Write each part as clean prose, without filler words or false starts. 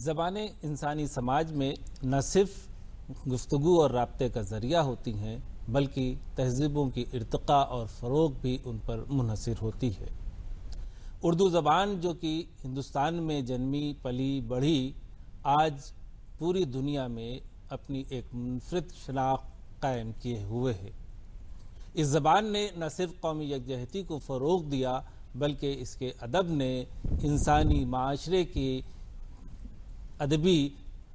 ज़बानें इंसानी समाज में न सिर्फ गुफ्तगू और राब्ते का ज़रिया होती हैं, बल्कि तहज़ीबों की इर्तिक़ा और फ़रोग़ भी उन पर मुनहसर होती है। उर्दू ज़बान जो कि हिंदुस्तान में जन्मी पली बढ़ी, आज पूरी दुनिया में अपनी एक मुनफ़रिद शनाख्त कायम किए हुए है। इस ज़बान ने न सिर्फ कौमी यकजहती को फ़रोग़ दिया, बल्कि इसके अदब ने इंसानी माशरे की अदबी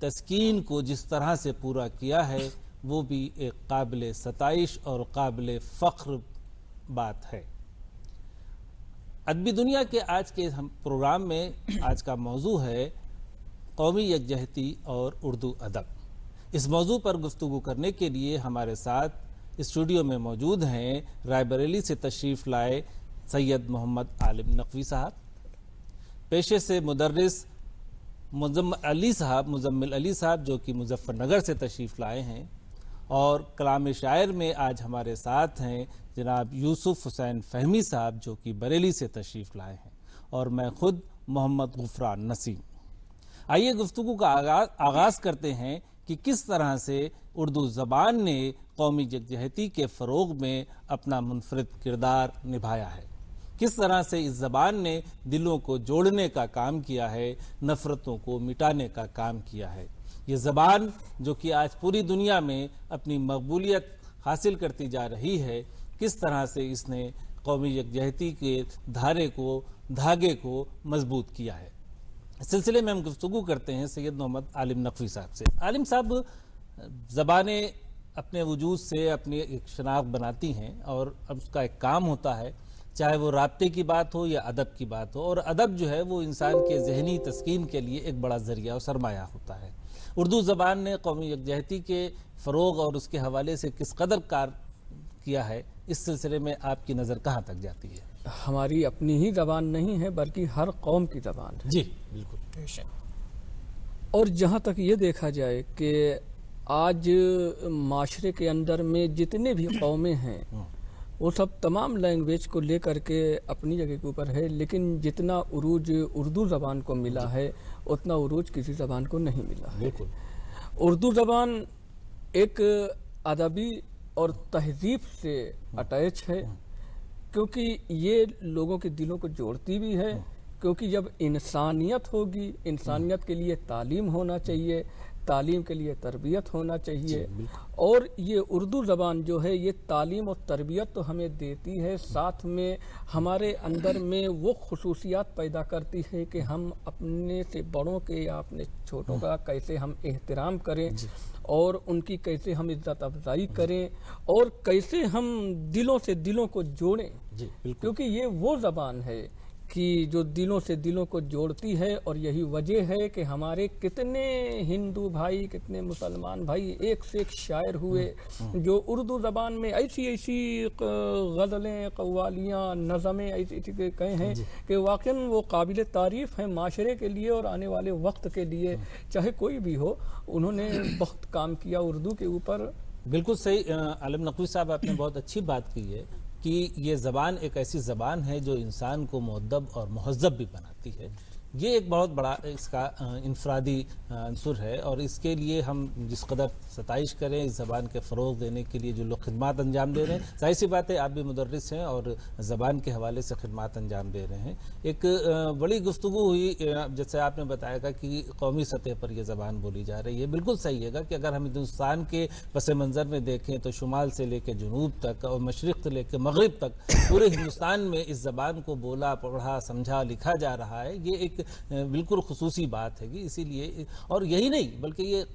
तस्कीन को जिस तरह से पूरा किया है, वो भी एक काबिल सताइश और काबिल फ़ख्र बात है। अदबी दुनिया के आज के हम प्रोग्राम में आज का मौजू है कौमी यकजहती और उर्दू अदब। इस मौजू पर गुफ्तगू करने के लिए हमारे साथ स्टूडियो में मौजूद हैं रायबरेली से तशरीफ़ लाए सैयद मोहम्मद आलिम नकवी साहब, पेशे से मुदर्रिस मुज़म्मिल अली साहब जो कि मुज़फ़्फ़रनगर से तशरीफ़ लाए हैं, और कलाम शायर में आज हमारे साथ हैं जनाब यूसुफ हुसैन फ़हमी साहब जो कि बरेली से तशरीफ़ लाए हैं, और मैं ख़ुद मोहम्मद गुफ़रान नसीम। आइए गुफ्तगू का आगाज़ करते हैं कि किस तरह से उर्दू ज़बान ने कौमी यकजहती के फ़रोग़ में अपना मुनफ़रिद किरदार निभाया है, किस तरह से इस ज़बान ने दिलों को जोड़ने का काम किया है, नफ़रतों को मिटाने का काम किया है। ये ज़बान जो कि आज पूरी दुनिया में अपनी मकबूलियत हासिल करती जा रही है, किस तरह से इसने कौमी यकजहती के धागे को मजबूत किया है। इस सिलसिले में हम गुफ्तगू करते हैं सैयद मोहम्मद आलिम नकवी साहब से। आलिम साहब, ज़बानें अपने वजूद से अपनी एक शनाख्त बनाती हैं और अब उसका एक काम होता है, चाहे वो राब्ते की बात हो या अदब की बात हो, और अदब जो है वो इंसान के जहनी तस्कीन के लिए एक बड़ा ज़रिया और सरमाया होता है। उर्दू ज़बान ने कौमी यकजहती के फ़रोग़ और उसके हवाले से किस कदर कार किया है, इस सिलसिले में आपकी नज़र कहाँ तक जाती है? हमारी अपनी ही ज़बान नहीं है बल्कि हर कौम की ज़बान है। जी बिल्कुल। और जहाँ तक ये देखा जाए कि आज माशरे के अंदर में जितने भी कौमें हैं वो सब तमाम लैंग्वेज को लेकर के अपनी जगह के ऊपर है, लेकिन जितना उरूज उर्दू ज़बान को मिला है उतना उरूज किसी ज़बान को नहीं मिला है। बिल्कुल। उर्दू ज़बान एक अदबी और तहज़ीब से अटैच है, क्योंकि ये लोगों के दिलों को जोड़ती भी है, क्योंकि जब इंसानियत होगी, इंसानियत के लिए तालीम होना चाहिए, तालीम के लिए तरबियत होना चाहिए, और ये उर्दू ज़बान जो है ये तालीम और तरबियत तो हमें देती है, साथ में हमारे अंदर में वो खुसूसियात पैदा करती है कि हम अपने से बड़ों के या अपने छोटों का कैसे हम एहतराम करें और उनकी कैसे हम इज्जत अफजाई करें और कैसे हम दिलों से दिलों को जोड़ें, क्योंकि ये वो ज़बान है कि जो दिलों से दिलों को जोड़ती है। और यही वजह है कि हमारे कितने हिंदू भाई, कितने मुसलमान भाई एक से एक शायर हुए जो उर्दू ज़बान में ऐसी ऐसी गज़लें, कव्वालियाँ, नज़में ऐसी ऐसी कहे हैं कि वाक़ई वो काबिल तारीफ़ हैं माशरे के लिए और आने वाले वक्त के लिए, चाहे कोई भी हो। उन्होंने बहुत काम किया उर्दू के ऊपर। बिल्कुल सही आलिम नकवी साहब, आपने बहुत अच्छी बात की है कि ये ज़बान एक ऐसी ज़बान है जो इंसान को मुअद्दब और मुहज़्ज़ब भी बनाती है। ये एक बहुत बड़ा इसका इनफरादी अंसुर है, और इसके लिए हम जिस कदर सताइश करें इस ज़बान के फ़रोग़ देने के लिए जो लोग खिदमत अंजाम दे रहे हैं, ज़ाहिर सी बात है आप भी मुदर्रिस हैं और ज़बान के हवाले से खिदमत अंजाम दे रहे हैं। एक बड़ी गुफ्तगू हुई, जैसे आपने बताया कि कौमी सतह पर यह ज़बान बोली जा रही है। बिल्कुल सही है कि अगर हम हिंदुस्तान के पस मंज़र में देखें तो शुमाल से लेकर जनूब तक और मशरिक़ से लेकर मगरिब तक पूरे हिंदुस्तान में इस ज़बान को बोला, पढ़ा, समझा, लिखा जा रहा है। ये एक बिल्कुल खुसूसी बात है कि इसीलिए, और यही नहीं बल्कि ये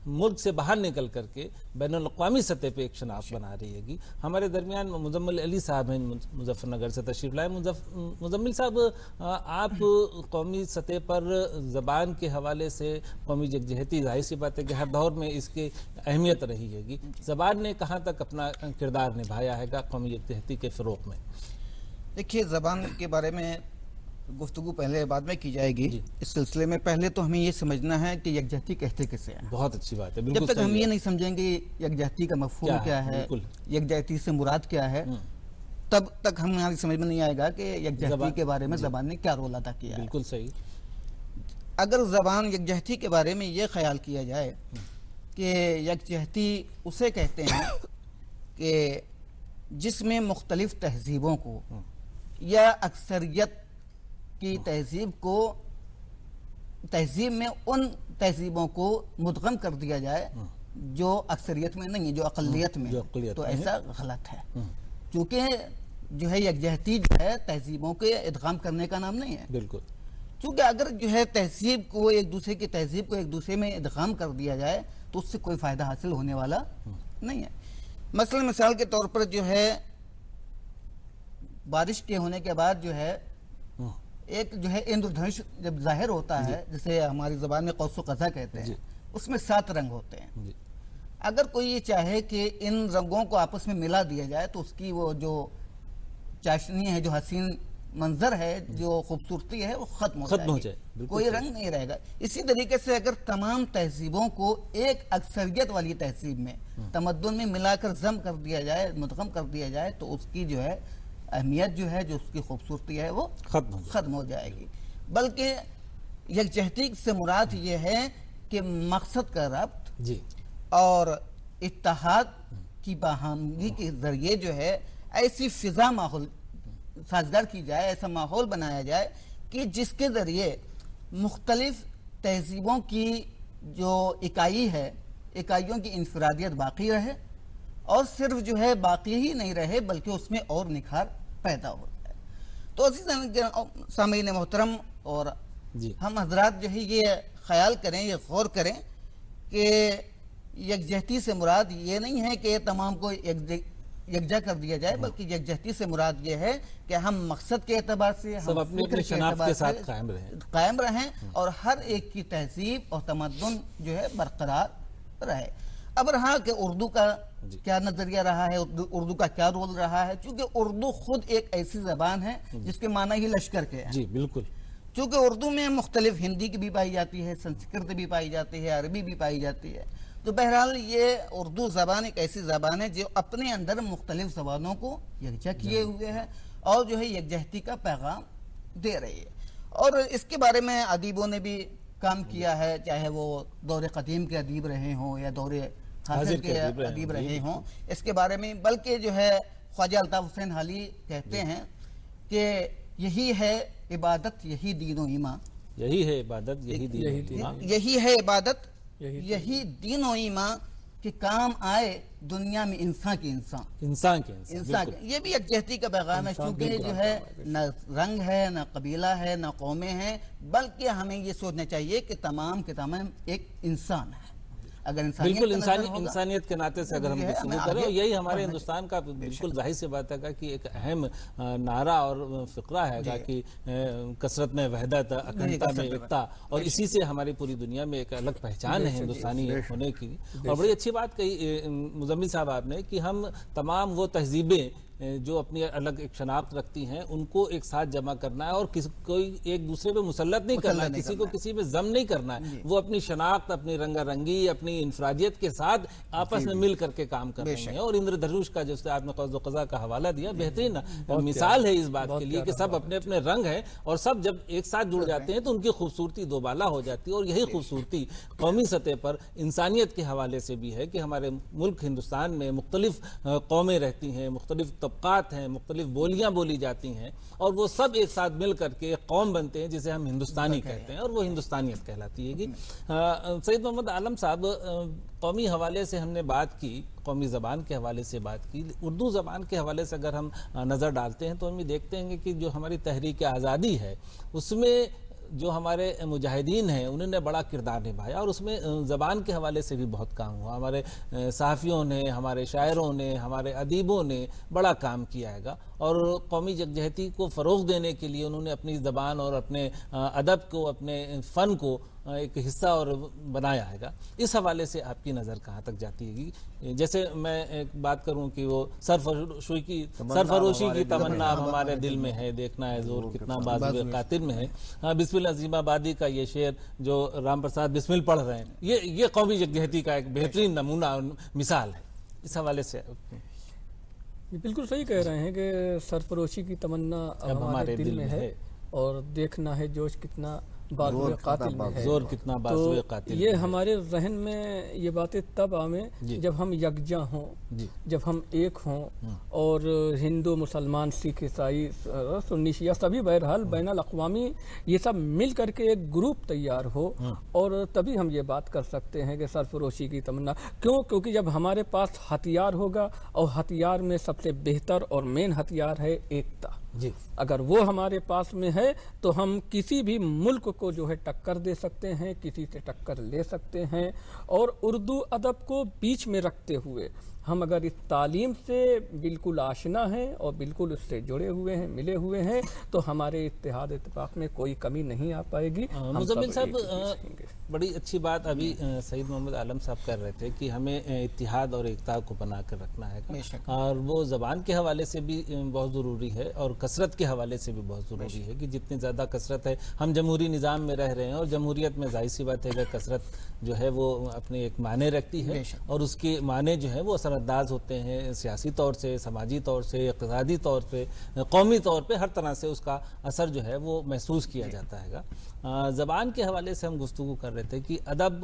मुल्क से बाहर निकल करके बैनुल अक़वामी सतह पे एक शनाख्त बना रही है। हमारे दरमियान मुज़म्मिल अली साहब हैं, मुज़फ़्फ़रनगर से तशरीफ़ लाए। मुज़म्मिल साहब, आप कौमी सतह पर ज़बान के हवाले से कौमी यकजहती, ज़ाहिर सी बात है कि हर दौर में इसकी अहमियत रही है, ज़बान ने कहाँ तक अपना किरदार निभाया है कौमी यकजहती के फ़रोग़ में? देखिए, ज़बान के बारे में गुफ्तगू पहले बाद में की जाएगी। इस सिलसिले में पहले तो हमें ये समझना है कि यकजहती कहते किसे हैं। बहुत अच्छी बात है। जब तक हम ये नहीं समझेंगे यकजहती का मफ़हूम क्या है, यकजहती से मुराद क्या है, तब तक हमारी समझ में नहीं आएगा कि यकजहती के बारे में ज़बान ने क्या रोल अदा किया है। बिल्कुल सही। अगर ज़बान यकजहती के बारे में ये ख्याल किया जाए कि यकजहती उसे कहते हैं कि जिसमें मुख्तलिफ तहजीबों को या अक्सरियत की तहजीब में उन तहजीबों को मुदगम कर दिया जाए जो अक्सरियत में नहीं है, जो अक़लियत में है, तो ऐसा गलत है। क्योंकि जो है यकजहती जो है तहजीबों के इदगाम करने का नाम नहीं है। बिल्कुल। क्योंकि अगर जो है तहजीब को एक दूसरे की तहजीब को एक दूसरे में इदगाम कर दिया जाए तो उससे कोई फायदा हासिल होने वाला नहीं है। मसलन मिसाल के तौर पर जो है बारिश के होने के बाद जो है एक जो है इंद्रधनुष जब जाहिर होता है, जिसे हमारी ज़बान में कौसो कज़ा कहते हैं, उसमें 7 रंग होते हैं। अगर कोई ये चाहे कि इन रंगों को आपस में मिला दिया जाए तो उसकी वो जो चाशनी है, जो हसीन मंजर है, जो खूबसूरती है, वो खत्म हो जाए, कोई रंग नहीं रहेगा। इसी तरीके से अगर तमाम तहजीबों को एक अक्सरियत वाली तहजीब में तमद्दुन में मिलाकर जम कर दिया जाए, मुदगम कर दिया जाए, तो उसकी जो है अहमियत जो है, जो उसकी खूबसूरती है, वो खत्म हो जाएगी। बल्कि यकजहती से मुराद ये है कि मकसद का रब्त और इत्तेहाद की बाहमी के जरिए जो है ऐसी फिजा माहौल साजगार की जाए, ऐसा माहौल बनाया जाए कि जिसके जरिए मुख्तलिफ तहजीबों की जो इकाई है, इकाइयों की इनफरादियत बाकी रहे, और सिर्फ जो है बाकी ही नहीं रहे बल्कि उसमें और निखार पैदा हो जाए। तो अजीज़ सामीन मोहतरम, और हम हजरात जो है ये ख्याल करें, ये गौर करें कि यकजहती से मुराद ये नहीं है कि तमाम को यकजा कर दिया जाए, बल्कि यकजहती से मुराद ये है कि हम मकसद के एतबार से हम अपने शनाख्त के साथ कायम रहें और हर एक की तहजीब और तमद्दुन जो है बरकरार रहे। अब रहा कि उर्दू का क्या नजरिया रहा है, उर्दू का क्या रोल रहा है, क्योंकि उर्दू खुद एक ऐसी जबान है जिसके माना ही लश्कर के है। जी बिल्कुल। क्योंकि उर्दू में मुख्तलिफ हिंदी की भी पाई जाती है, संस्कृत भी पाई जाती है, अरबी भी पाई जाती है। तो बहरहाल ये उर्दू ज़बान एक ऐसी ज़बान है जो अपने अंदर मुख्तलिफ ज़बानों को यकजा किए हुए है और जो है यकजहती का पैगाम दे रही है। और इसके बारे में अदीबों ने भी काम किया है, चाहे वो दौरे कदीम के अदीब रहे हों या दौरे हाजिर के अदीब रहे हों। इसके बारे में बल्कि जो है ख्वाजा अल्ताफ़ हुसैन हाली कहते हैं कि यही है इबादत, यही दीन ईमान, यही है इबादत, यही यही है इबादत, यही दीन और ईमान कि काम आए दुनिया में इंसान के। ये भी यकजहती का पैगाम है, क्योंकि जो है न रंग है, न कबीला है, न कौमें हैं, बल्कि हमें ये सोचना चाहिए कि तमाम के तमाम एक इंसान है। अगर बिल्कुल इंसानियत के नाते से अगर हम गुफ्तगू करें, यही हमारे हिंदुस्तान का बिल्कुल जाहिर सी बात है कि एक अहम नारा और फिक्रा है कि कसरत में वहदत, अखंडता में एकता, और इसी से हमारी पूरी दुनिया में एक अलग पहचान है हिंदुस्तानी होने की। और बड़ी अच्छी बात कही मुजम्मिल साहब आपने कि हम तमाम वो तहजीबें जो अपनी अलग एक शनाख्त रखती हैं उनको एक साथ जमा करना है और कोई एक दूसरे पे मुसल्लत नहीं करना है, किसी को किसी पे जम नहीं करना है। वो अपनी शनाख्त, अपनी रंगारंगी, अपनी इंफरादियत के साथ आपस में मिल करके काम कर रहे हैं। और इंद्रधनुष का जिससे आपने क़ज़्व क़ज़ा का हवाला दिया, बेहतरीन मिसाल है इस बात के लिए कि सब अपने अपने रंग हैं और सब जब एक साथ जुड़ जाते हैं तो उनकी खूबसूरती दोबाला हो जाती है। और यही खूबसूरती कौमी सतह पर इंसानियत के हवाले से भी है कि हमारे मुल्क हिंदुस्तान में मुख्तलिफ कौमें रहती हैं, मुख्तलिफ तबक़ात हैं, मुख्तलिफ बोलियां बोली जाती हैं और वो सब एक साथ मिल करके एक कौम बनते हैं जिसे हम हिंदुस्तानी कहते हैं और वो हिंदुस्तानियत कहलाती है। कि सैयद मोहम्मद आलम साहब, कौमी हवाले से हमने बात की, कौमी ज़बान के हवाले से बात की, उर्दू ज़बान के हवाले से अगर हम नज़र डालते हैं तो हम ये देखते हैं कि जो हमारी तहरीक आज़ादी है उसमें जो हमारे मुजाहिदीन हैं उन्होंने बड़ा किरदार निभाया और उसमें ज़बान के हवाले से भी बहुत काम हुआ। हमारे सहाफ़ियों ने, हमारे शायरों ने, हमारे अदीबों ने बड़ा काम किया है और कौमी यकजहती को फ़रोग़ देने के लिए उन्होंने अपनी ज़बान और अपने अदब को, अपने फ़न को एक हिस्सा और बनाया है। इस हवाले से आपकी नज़र कहाँ तक जाती है? जैसे मैं एक बात करूं कि वो सरफरोशी की तमन्ना अब हमारे दिल में है, देखना है जोर कितना बाज़ कातिल में है। बिस्मिल अज़ीमाबादी का ये शेर जो राम प्रसाद बिस्मिल पढ़ रहे हैं, ये कौमी यकजहती का एक बेहतरीन नमूना मिसाल है। इस हवाले से बिल्कुल सही कह रहे हैं कि सरफरोशी की तमन्ना अब हमारे दिल में है और देखना है जोश कितना बाजुए कातिल में है। जोर कितना बाजुए तो कातिल ये में है। हमारे जहन में ये बातें तब आवे जी। जब हम यकजा हों, जी। जब हम एक हों और हिंदू मुसलमान सिख ईसाई सुन्नी शिया सभी बहरहाल बैनुल अक़वामी ये सब मिल करके एक ग्रुप तैयार हो, और तभी हम ये बात कर सकते हैं कि सरफरोशी की तमन्ना। क्यों? क्योंकि जब हमारे पास हथियार होगा, और हथियार में सबसे बेहतर और मेन हथियार है एकता, जी। अगर वो हमारे पास में है तो हम किसी भी मुल्क को जो है टक्कर दे सकते हैं, किसी से टक्कर ले सकते हैं। और उर्दू अदब को बीच में रखते हुए हम अगर इस तालीम से बिल्कुल आशना हैं और बिल्कुल उससे जुड़े हुए हैं, मिले हुए हैं, तो हमारे इत्तेहाद इत्तेफाक में कोई कमी नहीं आ पाएगी। हम मुज़म्मिल सब साहब, एक ही रहेंगे। बड़ी अच्छी बात अभी सईद मोहम्मद आलम साहब कर रहे थे कि हमें इत्तिहाद और एकता को बना कर रखना है, बेशक। और वो ज़बान के हवाले से भी बहुत ज़रूरी है, और कसरत के हवाले से भी बहुत ज़रूरी है कि जितनी ज़्यादा कसरत है, हम जमहूरी निज़ाम में रह रहे हैं, और जमहूरियत में जाहिर सी बात है कि कसरत जो है वो अपने एक माने रखती है, बेशक। और उसके माने जो है वो असरअंदाज होते हैं सियासी तौर से, समाजी तौर से, इक़्तिसादी तौर पे, कौमी तौर पे, हर तरह से उसका असर जो है वो महसूस किया जाता है। ज़बान के हवाले से हम गुफ्तगू कर रहे थे कि अदब,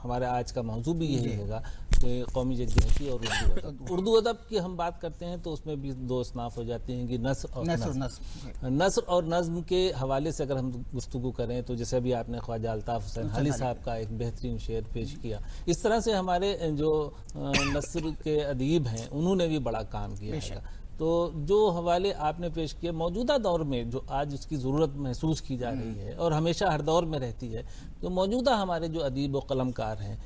हमारा आज का मौजू भी यही रहेगा कि कौमी यकजहती और उर्दू अदब। उर्दू अदब की हम बात करते हैं तो उसमें भी दो असनाफ हो जाती हैं कि नस्र और नज़्म। नस्र और नज़्म के हवाले से अगर हम गुफ्तगू करें तो जैसे अभी आपने ख्वाजा अल्ताफ़ हुसैन अली साहब का एक बेहतरीन शेर पेश किया, इस तरह से हमारे जो नस्र के अदीब हैं उन्होंने भी बड़ा काम किया है। तो जो हवाले आपने पेश किए, मौजूदा दौर में जो आज उसकी ज़रूरत महसूस की जा रही है और हमेशा हर दौर में रहती है, तो मौजूदा हमारे जो अदीब व कलमकार हैं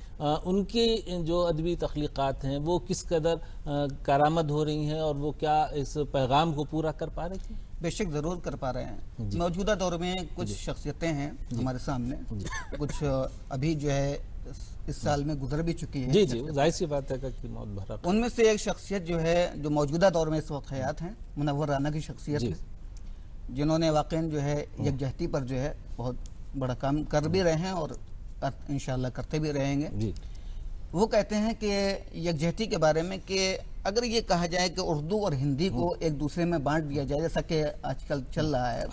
उनकी जो अदबी तख्लीक़ात हैं वो किस कदर कारामद हो रही हैं, और वो क्या इस पैगाम को पूरा कर पा रही थी? बेशक ज़रूर कर पा रहे हैं। मौजूदा दौर में कुछ शख्सियतें हैं हमारे सामने, कुछ अभी जो है इस साल में गुजर भी चुकी है। जी जी, जाहिर सी बात है कि मौत भरा। उनमें से एक शख्सियत जो है जो मौजूदा दौर में इस वक्त हयात हैं, मुनव्वर राना की शख्सियत है, जिन्होंने वाकई जो है यकजहती पर जो है बहुत बड़ा काम कर भी रहे हैं और इंशाअल्लाह करते भी रहेंगे। जी। वो कहते हैं कि यकजहती के बारे में कि अगर ये कहा जाए कि उर्दू और हिंदी को एक दूसरे में बांट दिया जाए, जैसा कि आजकल चल रहा है,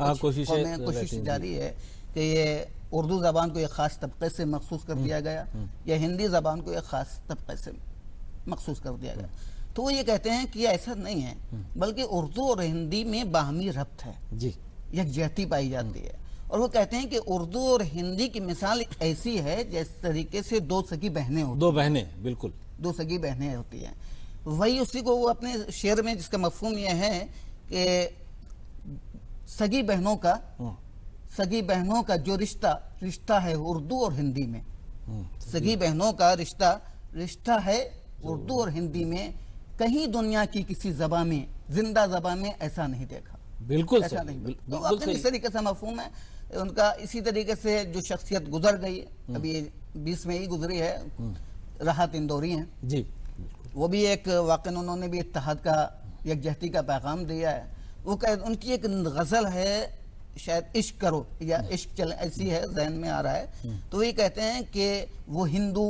कोशिश जारी है कि ये उर्दू ज़बान को एक ख़ास तबके से मखसूस कर दिया गया या हिंदी ज़बान को एक ख़ास तबके से मखसूस कर दिया गया, तो वो ये कहते हैं कि ऐसा नहीं है, बल्कि उर्दू और हिंदी में बाहमी रब्त है, यकजहती पाई जाती है। और वो कहते हैं कि उर्दू और हिंदी की मिसाल ऐसी है जिस तरीके से दो सगी बहनें होती हैं। दो बहनें, बिल्कुल दो सगी बहनें होती हैं। वही उसी को वो अपने शेर में, जिसका मफहूम यह है कि सगी बहनों का जो रिश्ता है उर्दू और हिंदी में, सगी बहनों का रिश्ता है उर्दू और हिंदी में, कहीं दुनिया की किसी ज़बान में, जिंदा ज़बान में ऐसा नहीं देखा। बिल्कुल ऐसा नहीं। तो अपने इस तरीके से मफहूम है उनका। इसी तरीके से जो शख्सियत गुजर गई, अभी 20 में ही गुजरी है, राहत इंदौरी हैं जी, वो भी एक वाकई उन्होंने भी इत्तेहाद का, यकजहती का पैगाम दिया है। वो उनकी एक गज़ल है, शायद इश्क करो या इश्क चले, ऐसी है, जहन में आ रहा है। तो ये कहते हैं कि वो हिंदू,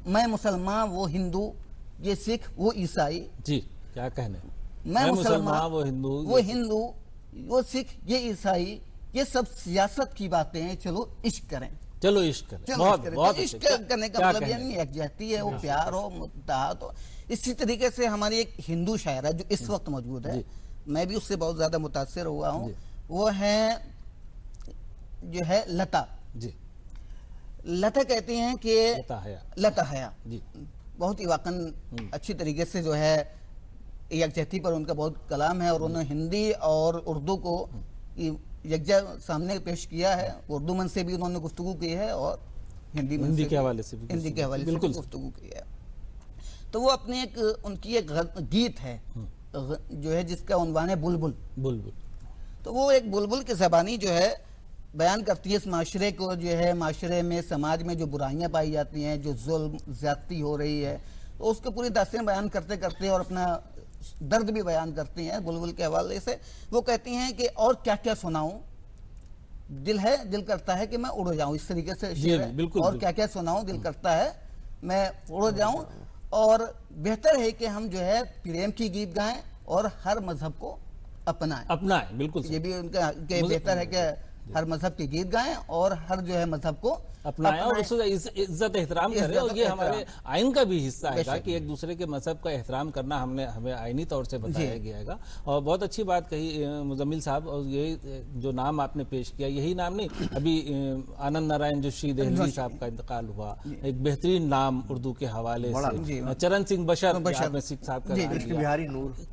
मैं मुसलमान, वो हिंदू, ये सिख, वो ईसाई। जी, क्या कहने, मैं मुसलमान, वो हिंदू, वो सिख, ये ईसाई, ये सब सियासत की बातें हैं, चलो इश्क करें, चलो इश्क करें। बहुत इश्क करने का मतलब ये नहीं यकजहती है, वो प्यार हो, मुत्ताहत हो। इसी तरीके से हमारी एक हिंदू शायरा जो इस वक्त मौजूद है, मैं भी उससे बहुत ज्यादा मुतासिर हुआ हूँ, वो है जो है लता जी। लता कहती हैं कि लता हया जी, बहुत ही वाकई अच्छी तरीके से जो है यकजहती पर उनका बहुत कलाम है, और उन्होंने हिंदी और उर्दू को यकजा सामने पेश किया है। उर्दू मन से भी उन्होंने गुफ्तगू की है और हिंदी के हवाले से भी गुफ्तगू की है। तो वो अपने एक, उनकी एक गीत है जो है जिसका उन्वान है बुलबुल। तो वो एक बुलबुल की ज़बानी जो है बयान करती है इस माशरे को, जो है माशरे में, समाज में जो बुराइयां पाई जाती हैं, जो जुल्म ज्यादती हो रही है, तो उसको पूरी दास्तान बयान करते करते और अपना दर्द भी बयान करती हैं बुलबुल के हवाले से। वो कहती हैं कि और क्या क्या सुनाऊं, दिल करता है कि मैं उड़ जाऊं, इस तरीके से शेर है। और क्या क्या सुनाऊं, दिल करता है मैं उड़ जाऊं, और बेहतर है कि हम जो है प्रेम की गीत गाएं और हर मजहब को अपनाएं। बिल्कुल ये भी उनका बेहतर है कि हर मजहब के गीत गाएं और हर जो है मजहब को अपनाएं और उसका इज्जत एहतराम करें। और ये हमारे आइन का भी हिस्सा है कि एक दूसरे के मजहब का एहतराम करना हमें आइनी तौर से बताया गया है। और बहुत अच्छी बात कही मुजम्मिल साहब, और ये जो नाम आपने पेश किया यही नाम नहीं, अभी आनंद नारायण जोशी देहलवी साहब का इंतकाल हुआ, एक बेहतरीन नाम उर्दू के हवाले से। चरण सिंह बशर सिख साहब का,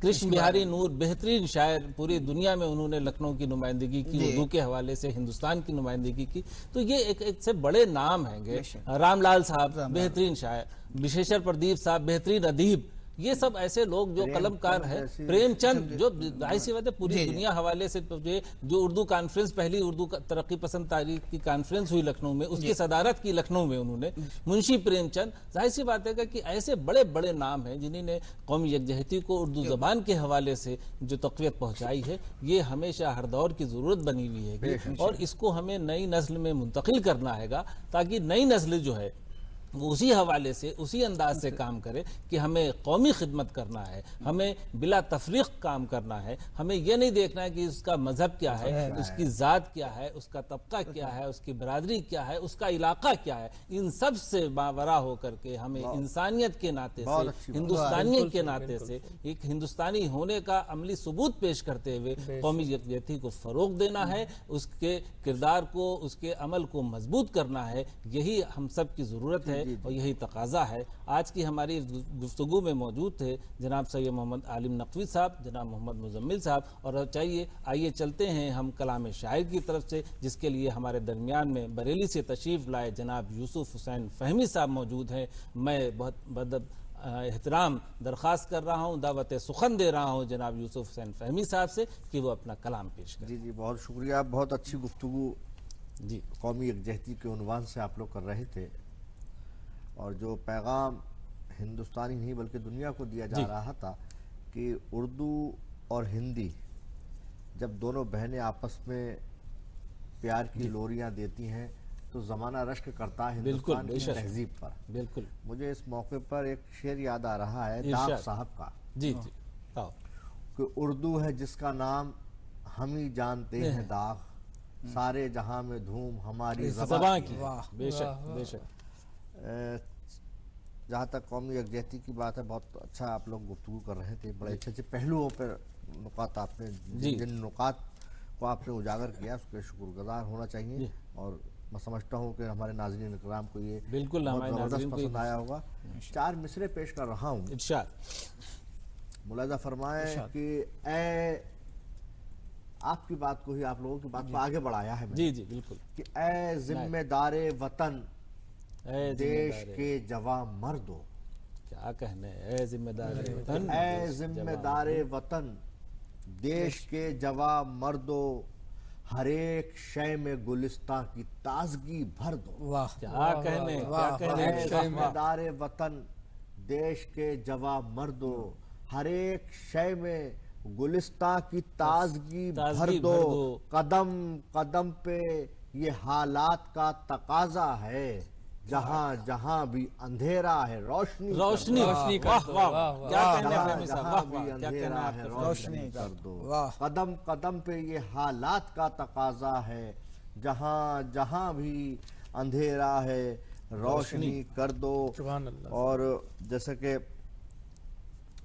कृष्ण बिहारी नूर बेहतरीन शायर, पूरी दुनिया में उन्होंने लखनऊ की नुमाइंदगी की, उर्दू के हवाले से हिंदुस्तान की नुमाइंदगी की। तो ये एक से बड़े नाम हैं। रामलाल साहब बेहतरीन शायर, विशेषर प्रदीप साहब बेहतरीन अदीब, ये सब ऐसे लोग जो कलमकार हैं। प्रेमचंद जो जाहिर सी बात है पूरी दुनिया हवाले से, जो उर्दू कॉन्फ्रेंस, पहली उर्दू तरक्की पसंद तारीख की कॉन्फ्रेंस हुई लखनऊ में, उसकी सदारत की लखनऊ में उन्होंने। मुंशी प्रेमचंद, जाहिर सी बात है कि ऐसे बड़े बड़े नाम हैं जिन्होंने कौमी यकजहती को उर्दू जबान के हवाले से जो तक़वियत पहुंचाई है। ये हमेशा हर दौर की जरूरत बनी हुई है और इसको हमें नई नस्ल में मुंतकिल करना है, ताकि नई नस्ल जो है उसी हवाले से, उसी अंदाज से काम करे कि हमें कौमी खिदमत करना है, हमें बिला तफरीक काम करना है। हमें यह नहीं देखना है कि उसका मजहब क्या है, उसकी ज़ात क्या है, उसका तबका क्या है, उसकी बरादरी क्या है, उसका इलाका क्या है। इन सब से मावरा होकर के हमें इंसानियत के नाते से, हिंदुस्तानियत के नाते से एक हिंदुस्तानी होने का अमली सबूत पेश करते हुए कौमी यकजहती को फ़रोग देना है, उसके किरदार को, उसके अमल को मजबूत करना है। यही हम सब की ज़रूरत है और यही तकाजा है। आज की हमारी गुफ्तगू में मौजूद थे जनाब सैयद मोहम्मद आलिम नकवी साहब, जनाब मोहम्मद मुजम्मिल साहब, और आइए चलते हैं हम कलाम शायर की तरफ से, जिसके लिए हमारे दरमियान में बरेली से तशरीफ़ लाए जनाब यूसुफ हुसैन फहमी साहब मौजूद हैं। मैं बहुत बदब एहतराम दरख्वास्त कर रहा हूँ, दावत सुखन दे रहा हूँ जनाब यूसुफ हुसैन फहमी साहब से कि वो अपना कलाम पेश करें। जी, बहुत शुक्रिया। बहुत अच्छी गुफ्तगू जी कौमी यकजहती के उन्वान से आप लोग कर रहे थे, और जो पैगाम हिंदुस्तानी नहीं बल्कि दुनिया को दिया जा रहा था कि उर्दू और हिंदी जब दोनों बहनें आपस में प्यार की लोरियां देती हैं तो ज़माना रश्क करता है हिंदुस्तान की तहजीब पर। बिल्कुल, मुझे इस मौके पर एक शेर याद आ रहा है दाग साहब का। जी जी, कि उर्दू है जिसका नाम हम ही जानते हैं दाग, सारे जहां में धूम हमारी ज़बान की। बेशक बेशक। जहाँ तक कौमी यकजहती की बात है, बहुत अच्छा आप लोग गुफ्तगू कर रहे थे, बड़े अच्छे अच्छे पहलुओं पर नुकात आपने, जिन नुकात को आपने उजागर किया उसके शुक्रगुजार होना चाहिए। और मैं समझता हूँ कि हमारे नाज़रीन इकराम को ये बिल्कुल ज़बरदस्त पसंद आया होगा। 4 मिसरे पेश कर रहा हूँ। मुलाजा फरमाए कि आपकी बात को ही, आप लोगों की बात को आगे बढ़ाया है। जी जी बिल्कुल। कि ऐ जिम्मेदारे वतन देश के जवां मर्दो, क्या कहने, ऐ जिम्मेदारे वतन, ऐ जिम्मेदारे वतन देश के जवां मर्दो, हर एक शय में गुलिस्तां की ताजगी भर दो। वाह, क्या कहने, क्या कहने। ऐ जिम्मेदारे वतन देश के जवां मर्दो, हर एक शय में गुलिस्तां की ताजगी भर दो। कदम कदम पे ये हालात का तकाजा है, जहां जहां भी अंधेरा है रोशनी रोशनी कर दो। क्या कहने फहमी साहब, भी अंधेरा है रोशनी कर दो। कदम कदम पे ये हालात का तकाजा है, जहां जहां भी अंधेरा है रोशनी कर दो। और जैसे कि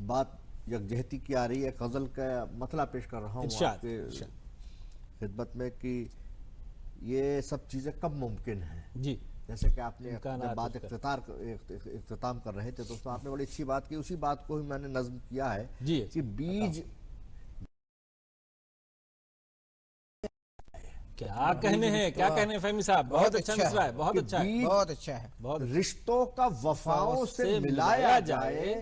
बात यकजहती की आ रही है, गजल का मतला पेश कर रहा हूँ आपके खिदमत में कि ये सब चीजें कब मुमकिन है। जी, जैसे कि आपने बात इख्तिताम कर रहे थे दोस्तों, आपने बड़ी अच्छी बात की, उसी बात को ही मैंने नज्म किया है कि बीज क्या कहने हैं, क्या कहने फहमी साहब, बहुत अच्छा मिसरा है, बहुत अच्छा है, बहुत अच्छा है। बहुत रिश्तों का वफाओं से मिलाया जाए,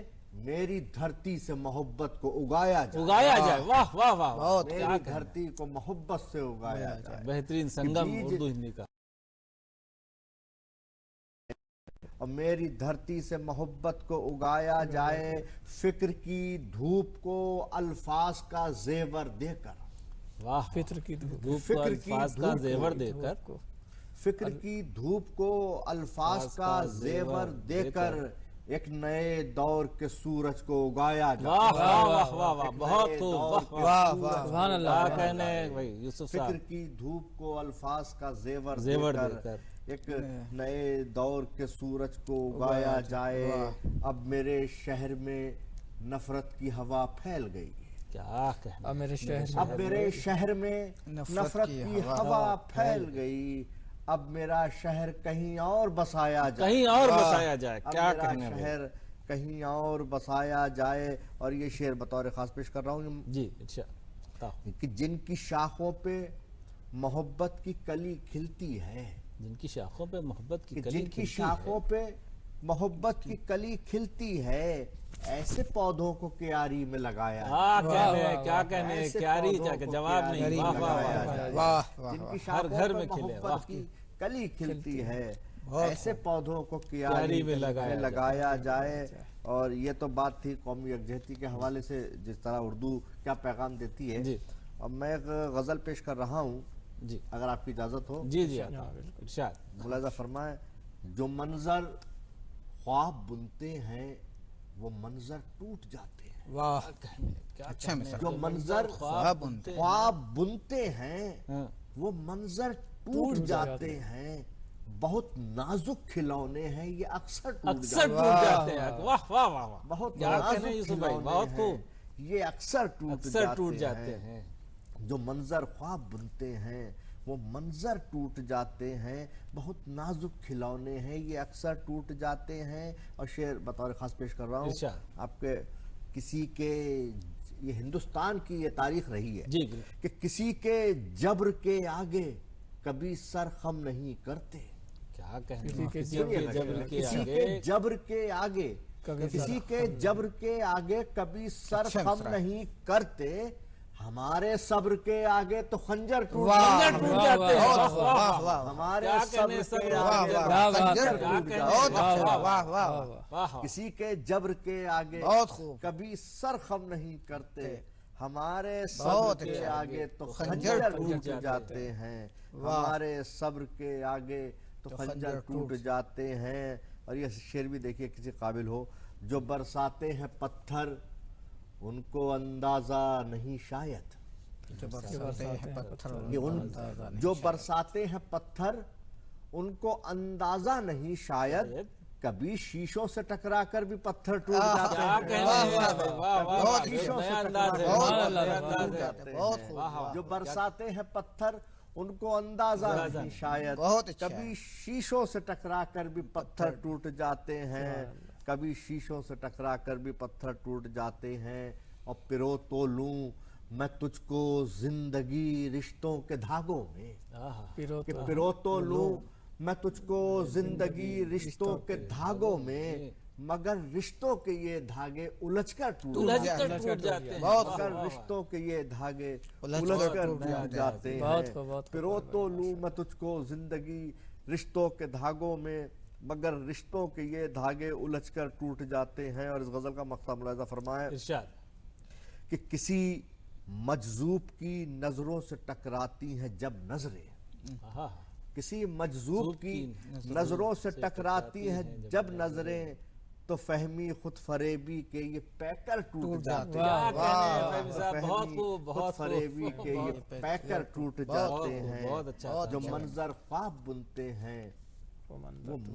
मेरी धरती से मोहब्बत को उगाया जाए। वाह वाह वाह, मेरी धरती को मोहब्बत से उगाया जाए। बेहतरीन संगम उर्दू हिंदी का। और मेरी धरती से मोहब्बत को उगाया जाए, फिक्र की धूप को अल्फाज का जेवर देकर। वाह, फिक्र की धूप को अल्फाज का जेवर देकर, फिक्र की धूप को अल्फाज का जेवर देकर, एक नए दौर के सूरज को उगाया जाए। वाह वाह वाह वाह वाह, बहुत खूब, वाह वाह, सुभान अल्लाह। क्या कहने भाई यूसुफ फिक्र साहब। की धूप को अल्फाज का जेवर जेवर देकर एक नए दौर के सूरज को उगाया जाए। अब मेरे शहर में नफरत की हवा फैल गई। क्या कहने, अब मेरे शहर अब मेरे शहर में नफरत की हवा फैल गई। अब मेरा शहर कहीं और बसाया जाए, कहीं और बसाया जाए। अब क्या मेरा कहने भाई। शहर कहीं और बसाया जाए। और ये शेर बतौर खास पेश कर रहा हूँ जी अच्छा बताओ। कि जिनकी शाखों पे मोहब्बत की कली खिलती है, जिनकी शाखों पे मोहब्बत की कि कली जिनकी खिलती शाखों है। पे मोहब्बत की कली खिलती है, ऐसे पौधों को क्यारी में लगाया क्या कहने ऐसे क्यारी, पौधों क्या को जवाब क्यारी नहीं। में वाह वाह लगाया वाह जाए। वाह जिनकी हर शाखों घर पे में खिले, वाह। मोहब्बत की कली खिलती है, ऐसे पौधों को क्यारी क्यारी में में लगाया लगाया जाए। और ये तो बात थी कौमी यकजहती के हवाले से, जिस तरह उर्दू क्या पैगाम देती है। जी। अब मैं एक गजल पेश कर रहा हूँ, जी अगर आपकी इजाजत हो। जी जी इरशाद। मुलाजा फरमाए, जो मंजर ख्वाब बुनते हैं वो मंजर टूट जाते हैं। वाह क्या अच्छा मिसाल। जो मंजर ख्वाब बुनते हैं हाँ। वो मंजर टूट जाते हैं। बहुत नाजुक खिलौने हैं ये अक्सर टूट जाते हैं। वाह वाह वाह वाह, बहुत क्या नाजुक कहने यूसुफ भाई, खिलौने बहुत हैं, खूब। ये अक्सर टूट जाते हैं। जो मंजर ख्वाब बुनते हैं वो मंजर टूट जाते हैं। बहुत नाजुक खिलौने हैं ये अक्सर टूट जाते हैं। और शेर बतौर खास पेश कर रहा हूँ इरशाद। आपके, किसी के, ये हिंदुस्तान की ये तारीख रही है जी बिल्कुल। कि किसी के जब्र के आगे कभी सर खम नहीं करते। क्या कहने, किसी के किसी के जबर के किसी आगे के जब्र के आगे कभी किसी के जब्र के आगे कभी सर अच्छा खम मिसरा। नहीं करते। हमारे सब्र के आगे तो खंजर टूट खंजर टूट जाते हैं। वाह, वाह, वाह, वाह, हमारे क्या सब्र कहने, के सब्र, आगे वाह, वाह, खंजर क्या टूट कहने, जाए। बहुत वाह, अच्छा, वाह, वाह वाह वाह। किसी के जब्र के आगे बहुत खूब। कभी सर खम नहीं करते। हमारे सब्र बहुत के अच्छा। आगे तो खंजर खंजर टूट टूट जाते जाते हैं। वाह। हमारे सब्र के आगे तो खंजर टूट जाते हैं। और ये शेर भी देखिए किसी काबिल हो, जो बरसाते हैं पत्थर उनको अंदाजा नहीं शायद। जो बरसाते हैं पत्थर ये उन जो बरसाते हैं पत्थर उनको अंदाजा नहीं शायद। कभी शीशों से टकरा कर भी पत्थर टूट जाते क्या हैं। कहने, वाह, वाह वाह, वाह वाह, बहुत नया शीशों से अंदाज है, बहुत नया अंदाज है, अंदाज है। बहुत खूब। वाह, वाह। जो बरसाते हैं पत्थर उनको अंदाजा नहीं शायद। बहुत अच्छा कभी है। शीशों से टकरा कर भी पत्थर टूट जाते हैं। कभी शीशों से टकरा कर भी पत्थर टूट जाते हैं। और पिरो तो लूं मैं तुझको जिंदगी रिश्तों के धागों में, कि पिरो तो लूं मैं तुझको जिंदगी रिश्तों के धागों में, मगर रिश्तों के ये धागे उलझकर टूट जाते हैं। बहुत मगर रिश्तों के ये धागे उलझकर उलझकर टूट टूट जाते बहुत हैं। खूब, बहुत खूब, पिरो तो लूं मैं तुझको जिंदगी रिश्तों के धागों में, मगर रिश्तों के ये धागे उलझकर टूट जाते हैं। और इस गजल का मकसद मुलाजा फरमाए इरशाद। कि किसी मजजूब की नजरों से टकराती हैं जब नजरें, आहा, किसी मजजूब की नजरों से टकराती हैं जब नजरें, तो फहमी खुद फरेबी के ये पैकर टूट जाते क्या हैं। कहने फहमी साहब, फहमी बहुत खूब, खुद बहुत फरेबी खूब, के ये बहुत पैकर टूट बहुत जाते खूब, हैं। बहुत अच्छा, जो अच्छा। मंजर ख्वाब बुनते हैं वो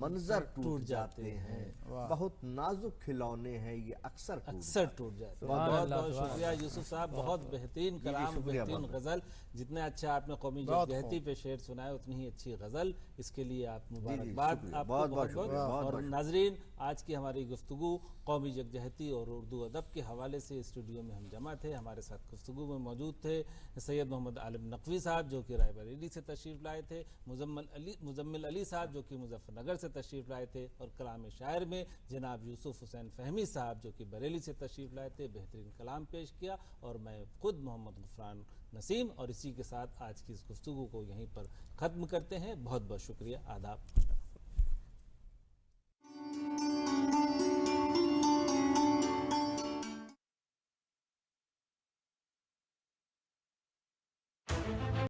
मंजर टूट जाते हैं। बहुत नाजुक खिलौने हैं ये अक्सर टूट जाते हैं। बहुत बहुत शुक्रिया यूसुफ साहब, बहुत बेहतरीन कलाम, बेहतरीन गजल। जितने अच्छा आपने कौमी जदोजहदी पे शेर सुनाए उतनी ही अच्छी गजल। इसके लिए आप मुबारकबाद आपको बहुत बहुत। और नाजरीन, आज की हमारी गुफ्तगू कौमी जदोजहदी और उर्दू अदब के हवाले से स्टूडियो में हम जमा थे। हमारे साथ गुफ्तगू में मौजूद थे सैयद मोहम्मद आलिम नकवी साहब जो कि रायबरेली से तशरीफ़ लाए थे, मुजम्मिल अली साहब जो कि मुजफ्फरनगर से तशरीफ़ लाए थे, और कलाम शायर में जनाब यूसुफ हुसैन फहमी साहब जो कि बरेली से तशरीफ़ लाए थे। बेहतरीन कलाम पेश किया और मैं खुद मोहम्मद गुफरान नसीम। और इसी के साथ आज की इस गुफ्तगू को यहीं पर ख़त्म करते हैं। बहुत बहुत शुक्रिया, आदाब।